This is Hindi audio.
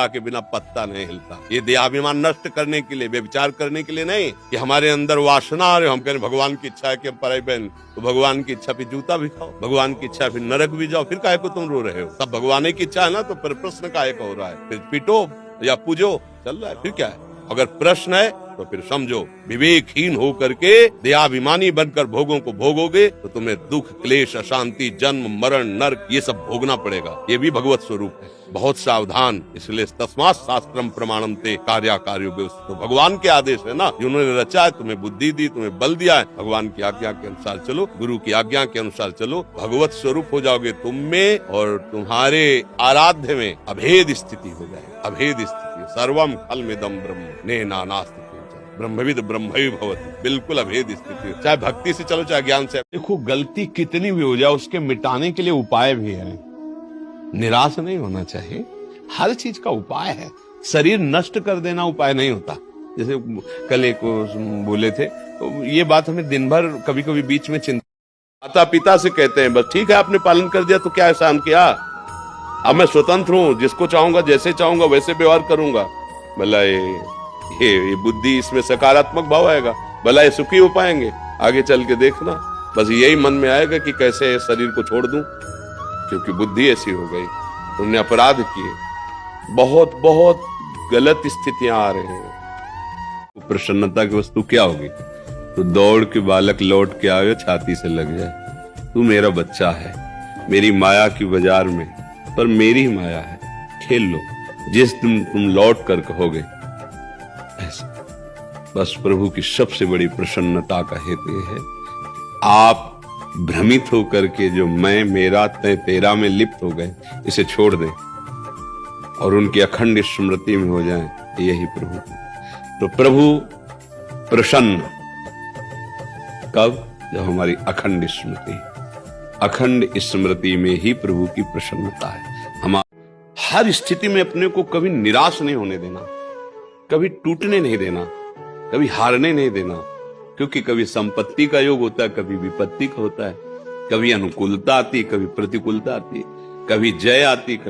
ममता के बिना पत्ता नहीं हिलता। ये देहाभिमान नष्ट करने के लिए, व्यभिचार करने के लिए नहीं कि हमारे अंदर वासना आ रही, हम कह रहे भगवान की इच्छा है कि हम पराई बहन, तो भगवान की इच्छा फिर जूता भी खाओ, भगवान की इच्छा फिर नरक भी जाओ, फिर काहे को तुम रो रहे हो? सब भगवान की इच्छा है ना, तो फिर प्रश्न काहे का हो रहा है? फिर पीटो या पूजो, चल रहा है, फिर क्या है? अगर प्रश्न है तो फिर समझो, विवेकहीन होकर के देहाभिमानी बनकर भोगों को भोगोगे तो तुम्हें दुख, क्लेश, अशांति, जन्म, मरण, नरक ये सब भोगना पड़ेगा। ये भी भगवत स्वरूप है। बहुत सावधान, इसलिए तस्मात् शास्त्रम प्रमाणम ते कार्याकार्यो। तो भगवान के आदेश है ना, जिन्होंने रचा है, तुम्हें बुद्धि दी, तुम्हें बल दिया है, भगवान की आज्ञा के अनुसार चलो, गुरु की आज्ञा के अनुसार चलो, भगवत स्वरूप हो जाओगे तुम में, और तुम्हारे आराध्य में अभेद स्थिति हो जाए। अभेद स्थिति, सर्वम खल्मिदं ब्रह्म नेनानास्ति ब्रह्मविद ब्रह्मैव भवति, बिल्कुल अभेद स्थिति। चाहे भक्ति से चलो, चाहे ज्ञान से। देखो, गलती कितनी भी हो जाए, उसके मिटाने के लिए उपाय भी है। निराश नहीं होना चाहिए, हर चीज का उपाय है। शरीर नष्ट कर देना उपाय नहीं होता। जैसे कल एक बोले थे, तो ये बात हमें दिन भर कभी कभी बीच में चिंता। माता पिता से कहते हैं बस ठीक है, आपने पालन कर दिया तो क्या एहसान किया, अब मैं स्वतंत्र हूँ, जिसको चाहूंगा जैसे चाहूंगा वैसे व्यवहार करूंगा। भला ये बुद्धि, इसमें सकारात्मक भाव आएगा, भला ये सुखी हो पाएंगे? आगे चल के देखना, बस यही मन में आएगा कि कैसे शरीर को छोड़ दूं, क्योंकि बुद्धि ऐसी हो गई, तुमने अपराध किए, बहुत बहुत गलत स्थितियां आ रही हैं। प्रसन्नता की वस्तु क्या होगी? तो दौड़ के बालक लौट के आवे, छाती से लग जाए, तू मेरा बच्चा है, मेरी माया की बाजार में, पर मेरी माया है, खेल लो, जिस दिन तुम लौट कर कहोगे। ऐसा बस प्रभु की सबसे बड़ी प्रसन्नता का हेतु है, आप भ्रमित होकर के जो मैं, मेरा, तय, तेरा में लिप्त हो गए, इसे छोड़ दें और उनकी अखंड स्मृति में हो जाएं, यही प्रभु। तो प्रभु प्रसन्न कब? जब हमारी अखंड स्मृति, अखंड स्मृति में ही प्रभु की प्रसन्नता है। हम हर स्थिति में अपने को कभी निराश नहीं होने देना, कभी टूटने नहीं देना, कभी हारने नहीं देना, क्योंकि कभी संपत्ति का योग होता है, कभी विपत्ति का होता है, कभी अनुकूलता आती है, कभी प्रतिकूलता आती है, कभी जय आती है, कभी